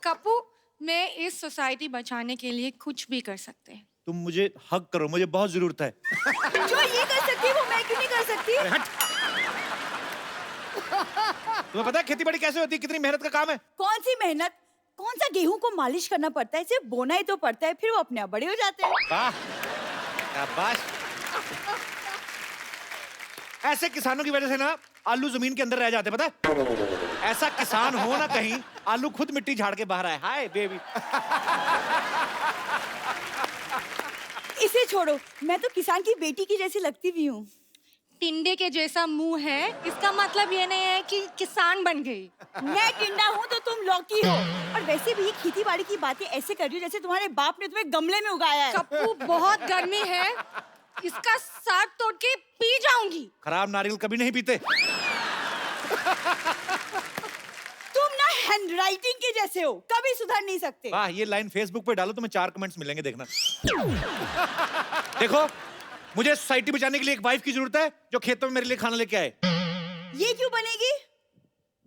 कपू, मैं इस सोसाइटी बचाने के लिए कुछ भी कर सकते हैं। तुम मुझे हक करो, मुझे बहुत जरूरत है। जो ये कर सकती है वो मैं क्यों नहीं कर सकती? अरे हट। तुम्हें पता है खेती बाड़ी कैसे होती है, कितनी मेहनत का काम है? कौन सी मेहनत? कौन सा गेहूं को मालिश करना पड़ता है, सिर्फ बोना ही तो पड़ता है, फिर वो अपने आप बड़े हो जाते हैं। वाह, शाबाश। ऐसे किसानों की वजह से ना आलू जमीन के अंदर रह जाते, पता है? ऐसा किसान हो ना कहीं, आलू खुद मिट्टी झाड़ के बाहर आए। Hi baby. इसे छोड़ो, मैं तो किसान की बेटी की जैसी लगती भी हूँ। टिंडे के जैसा मुंह है, इसका मतलब ये नहीं है कि किसान बन गई। मैं टिंडा हूँ तो तुम लौकी हो। और वैसे भी खेती बाड़ी की बातें ऐसे कर रही हो जैसे तुम्हारे बाप ने तुम्हें गमले में उगाया है। कप्पू, बहुत गर्मी है, इसका साग तोड़ के पी जाऊंगी। खराब नारियल कभी नहीं पीते। तुम ना हैंडराइटिंग के जैसे हो, कभी सुधर नहीं सकते। वाह, ये लाइन फेसबुक पे डालो, तुम्हें 4 कमेंट्स मिलेंगे, देखना। देखो, मुझे सोसाइटी बचाने के लिए एक वाइफ की जरूरत है जो खेतों में मेरे लिए खाना लेके आए। ये क्यों बनेगी?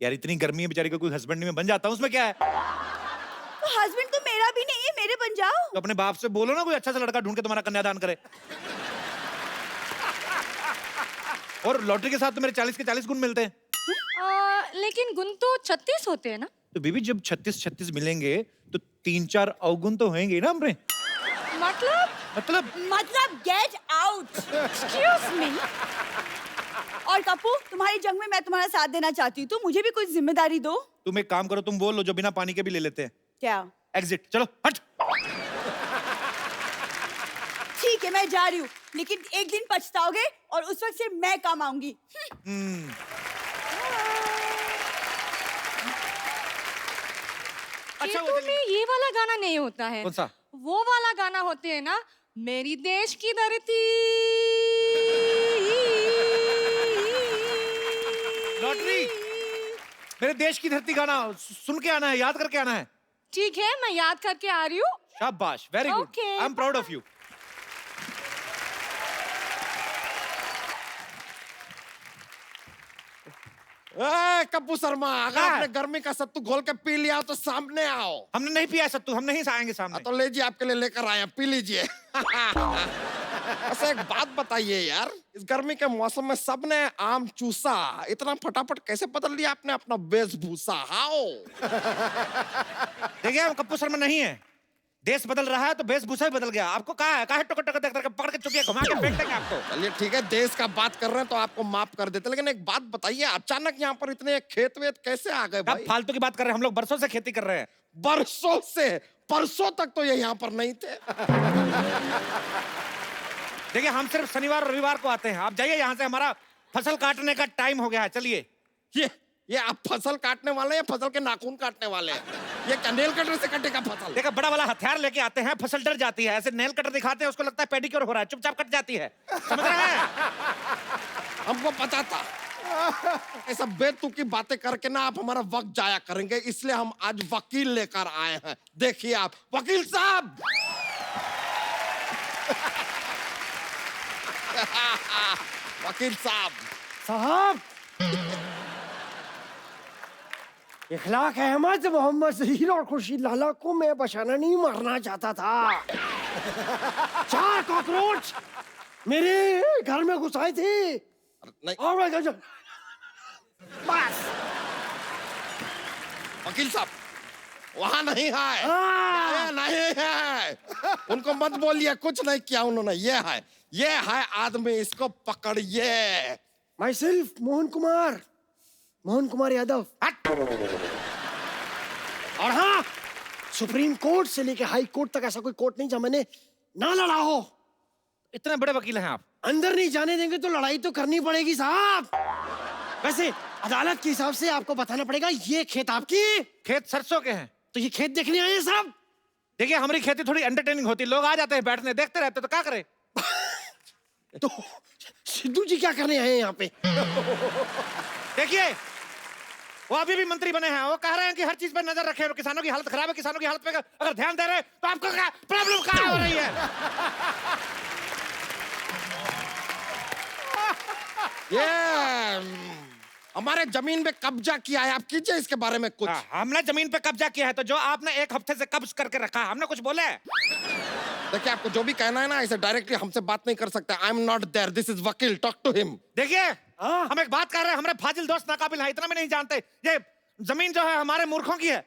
यार इतनी गर्मी है, बेचारी को कोई हस्बैंड नहीं, मैं बन जाता हूँ, उसमें क्या है? तो हस्बैंड तो मेरा भी नहीं है, मेरे बन जाओ। तो अपने बाप से बोलो ना कोई अच्छा सा लड़का ढूंढ के तुम्हारा कन्यादान करे। और लॉटरी के साथ तो मेरे 40 के 40 गुण मिलते हैं। लेकिन गुण तो 36 होते हैं ना? तो बीबी जब 36 मिलेंगे तो 3-4 अवगुण तो होंगे ही ना हमरे। मतलब गेट आउट। Excuse me. और कप्पू, तुम्हारी जंग में मैं तुम्हारा साथ देना चाहती हूँ, तो मुझे भी कुछ जिम्मेदारी दो। तुम एक काम करो, तुम बोल लो जो बिना पानी के भी ले लेते हैं। क्या? एग्जिट, चलो हट। ठीक है, मैं जा रही हूँ, लेकिन एक दिन पछताओगे और उस वक्त सिर्फ मैं काम आऊंगी। अच्छा, खेतों में ये वाला गाना नहीं होता है। कौन सा? वो वाला गाना होते है ना, मेरी देश की धरती। लॉटरी, मेरे देश की धरती गाना सुन के आना है, याद करके आना है। ठीक है, मैं याद करके आ रही हूँ। शाबाश, very good, Okay, I am proud of you. Kappu Sharma, अगर हाँ। आपने गर्मी का सत्तू घोल के पी लिया तो सामने आओ। हमने नहीं पिया सत्तू, हम नहीं आएंगे सामने। तो लीजिए, आपके लिए लेकर आए हैं, पी लीजिए। अच्छा, एक बात बताइए यार, इस गर्मी के मौसम में सबने आम चूसा, इतना फटाफट कैसे बदल लिया आपने अपना वेशभूषा? हाओ। देखिए, हम कप्पू शर्मा नहीं है, देश बदल रहा है तो वेशभूषा भी बदल गया। आपको कहा है टोकर टोकर देख करके पकड़ के चुपिया घुमा के फेंक देंगे आपको। चलिए ठीक है, देश का बात कर रहे हैं तो आपको माफ कर देते, लेकिन एक बात बताइए, अचानक यहाँ पर इतने खेत वेत कैसे आ गए अब भाई? फालतू की बात कर रहे हैं, हम लोग बरसों से खेती कर रहे हैं। बरसों से? परसों तक तो ये यहाँ पर नहीं थे। देखिए, हम सिर्फ शनिवार और रविवार को आते हैं। आप जाइए यहाँ से, हमारा फसल काटने का टाइम हो गया है, चलिए। ये आप फसल काटने वाले हैं या फसल के नाखून काटने वाले हैं? ये क्या नेल कटर से कटेगा फसल? देखा, बड़ा वाला हथियार लेके आते हैं, फसल डर जाती है। ऐसे नेल कटर दिखाते हैं, उसको लगता है पेडिक्योर हो रहा है, चुपचाप कट जाती है। समझ रहे हैं? हमको पता था ऐसा बेतुकी बातें करके ना आप हमारा वक्त जाया करेंगे, इसलिए हम आज वकील लेकर आए हैं। देखिए आप, वकील साहब। वकील साहब, इखलाक अहमद, मोहम्मद जहीर और खुर्शीद लाला को मैं बचाना नहीं, मारना चाहता था। 4 कॉकरोच मेरे घर में घुस आए थे नहीं और मैं बस। वकील साहब, वहां नहीं है, ये नहीं है। उनको मत बोलिए, कुछ नहीं किया उन्होंने। ये है आदमी, इसको पकड़िए। My self Mohan Kumar Yadav. और हाँ, सुप्रीम कोर्ट से लेके हाई कोर्ट तक ऐसा कोई कोर्ट नहीं जहाँ मैंने ना लड़ा हो। इतने बड़े वकील हैं आप। अंदर नहीं जाने देंगे तो लड़ाई तो करनी पड़ेगी साहब। वैसे अदालत के हिसाब से आपको बताना पड़ेगा, ये खेत आपकी? खेत सरसों के हैं। तो ये खेत देखने आए हैं साहब? देखिए, हमारी खेती थोड़ी एंटरटेनिंग होती है, लोग आ जाते हैं, बैठने देखते रहते, तो क्या करें? तो सिद्धू जी क्या करने आए हैं यहाँ पे? देखिए, वो अभी भी मंत्री बने हैं, वो कह रहे हैं कि हर चीज पर नजर रखें और किसानों की हालत खराब है, किसानों की हालत पे अगर ध्यान दे रहे हैं तो आपको क्या प्रॉब्लम कहाँ हो रही है? ये हमारे जमीन पे कब्जा किया है, आप कीजिए इसके बारे में कुछ। हमने जमीन पे कब्जा किया है तो जो आपने एक हफ्ते से कब्ज करके रखा है, हमने कुछ बोला है? देखिए, आपको जो भी कहना है ना, ऐसे डायरेक्टली हमसे बात नहीं कर सकते। I am not there, this is वकील, टॉक टू हिम। देखिए, हम एक बात कर रहे हैं, हमारे फाजिल दोस्त नाकाबिल हैं, इतना भी नहीं जानते। ये जमीन जो है हमारे मूर्खों की है।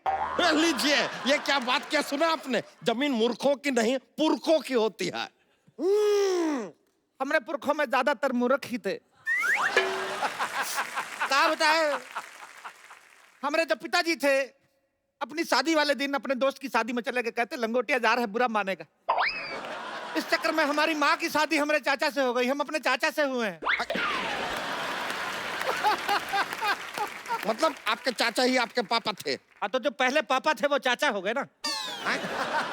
लीजिए, ये क्या बात क्या सुना आपने? जमीन मूर्खों की नहीं, पुरखों की होती है। हमारे पुरखों में ज्यादातर मूर्ख ही थे। क्या बताए, हमारे जो पिताजी थे अपनी शादी वाले दिन अपने दोस्त की शादी में चले गए, कहते लंगोटिया जा रहा है बुरा मानेगा। इस चक्कर में हमारी माँ की शादी हमारे चाचा से हो गई, हम अपने चाचा से हुए हैं। मतलब आपके चाचा ही आपके पापा थे? हाँ, तो जो पहले पापा थे वो चाचा हो गए ना।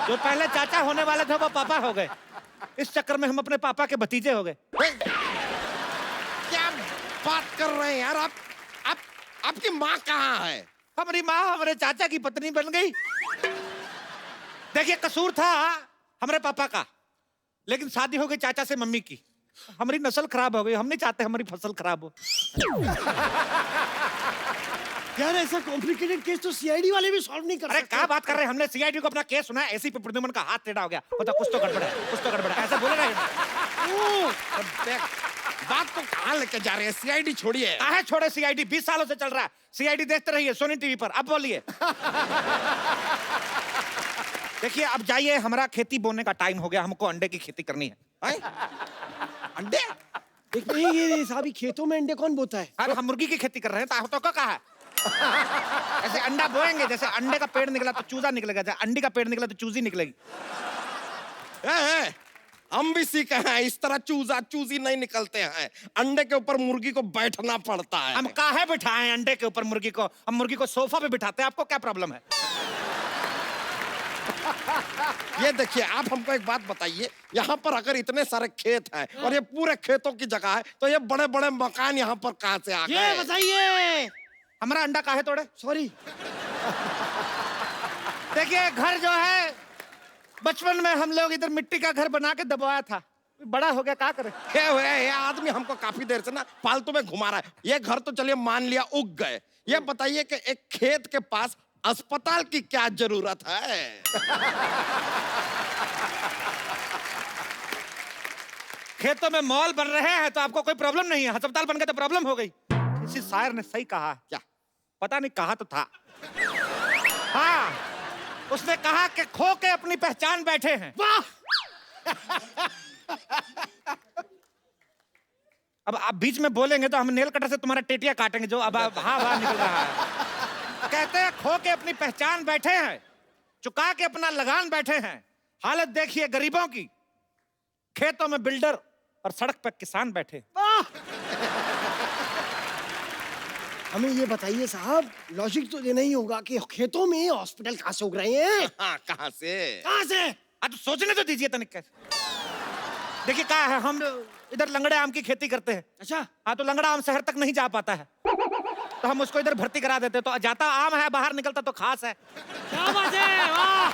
जो पहले चाचा होने वाले थे वो पापा हो गए। इस चक्कर में हम अपने पापा के भतीजे हो गए। क्या बात कर रहे हैं यार आप? आपकी माँ कहाँ है? हमारी माँ हमारे चाचा की पत्नी बन गई। देखिए, कसूर था हमारे पापा का, लेकिन शादी हो गई चाचा से मम्मी की। हमारी नस्ल खराब हो गई, हम नहीं चाहते हमारी फसल खराब हो। यार ऐसा कॉम्प्लिकेटेड केस तो सीआईडी वाले भी सॉल्व नहीं कर अरे सकते। क्या बात कर रहे हैं, हमने सीआईडी को अपना केस सुना है, एसीपी प्रद्युमन का हाथ टेढ़ा हो गया, मतलब कुछ तो गड़बड़ है, कुछ तो गड़बड़ है, ऐसा बोले रहे। बात तो कहाँ लेके जा रहे हैं? सीआईडी छोड़िए। काहे छोड़े सीआईडी, 20 सालों से चल रहा है। सीआईडी देखते रहिए सोनी टीवी पर। अब बोलिए। देखिए, अब जाइए, हमारा खेती बोने का टाइम हो गया, हमको अंडे की खेती करनी है। अंडे? एक नहीं, ये साहब खेतों में अंडे कौन बोता है? अरे हम मुर्गी की खेती कर रहे हैं, तो क्या कहा है? ऐसे अंडा बोएंगे, जैसे अंडे का पेड़ निकला तो चूजा निकलेगा, जैसे अंडी का पेड़ निकला तो चूजी निकलेगी। हम भी सीखे हैं, इस तरह चूजा चूजी नहीं निकलते हैं। अंडे के ऊपर मुर्गी को बैठना पड़ता है। हम काहे बिठाएं अंडे के ऊपर मुर्गी को? हम मुर्गी को सोफा पे बिठाते हैं, आपको क्या प्रॉब्लम है? ये देखिए, आप हमको एक बात बताइए, यहाँ पर अगर इतने सारे खेत हैं और ये पूरे खेतों की जगह है, तो ये बड़े बड़े मकान यहाँ पर कहाँ से आ गए? ये बताइए। हमारा अंडा काहे तोड़े? सॉरी। देखिए, घर जो है बचपन में हम लोग इधर मिट्टी का घर बना के दबाया था, बड़ा हो गया, क्या करे? ये आदमी हमको काफी देर से ना फालतू में घुमा रहा है। ये घर तो चलिए मान लिया उग गए, ये बताइए कि एक खेत के पास अस्पताल की क्या जरूरत है? खेतों में मॉल बन रहे हैं तो आपको कोई प्रॉब्लम नहीं है, अस्पताल बन गए तो प्रॉब्लम हो गई। किसी शायर ने सही कहा। क्या? पता नहीं, कहा तो था। हाँ, उसने कहा कि खो के अपनी पहचान बैठे हैं। वाह। अब आप बीच में बोलेंगे तो हम नेल कटर से तुम्हारा टेटिया काटेंगे, जो अब हाँ निकल रहा है। कहते हैं खो के अपनी पहचान बैठे हैं, चुका के अपना लगान बैठे हैं। हालत देखिए गरीबों की, खेतों में बिल्डर और सड़क पर किसान बैठे। हमें ये बताइए साहब, लॉजिक तो देना ही होगा कि खेतों में हॉस्पिटल कहाँ से उग रहे हैं? हाँ, कहाँ से? कहाँ से? तो सोचने तो दीजिए तनिक। देखिए क्या है, हम इधर लंगड़े आम की खेती करते हैं। अच्छा। हाँ, तो लंगड़ा आम शहर तक नहीं जा पाता है, तो हम उसको इधर भर्ती करा देते, तो जाता आम है, बाहर निकलता तो खास है। क्या बात है, वाह।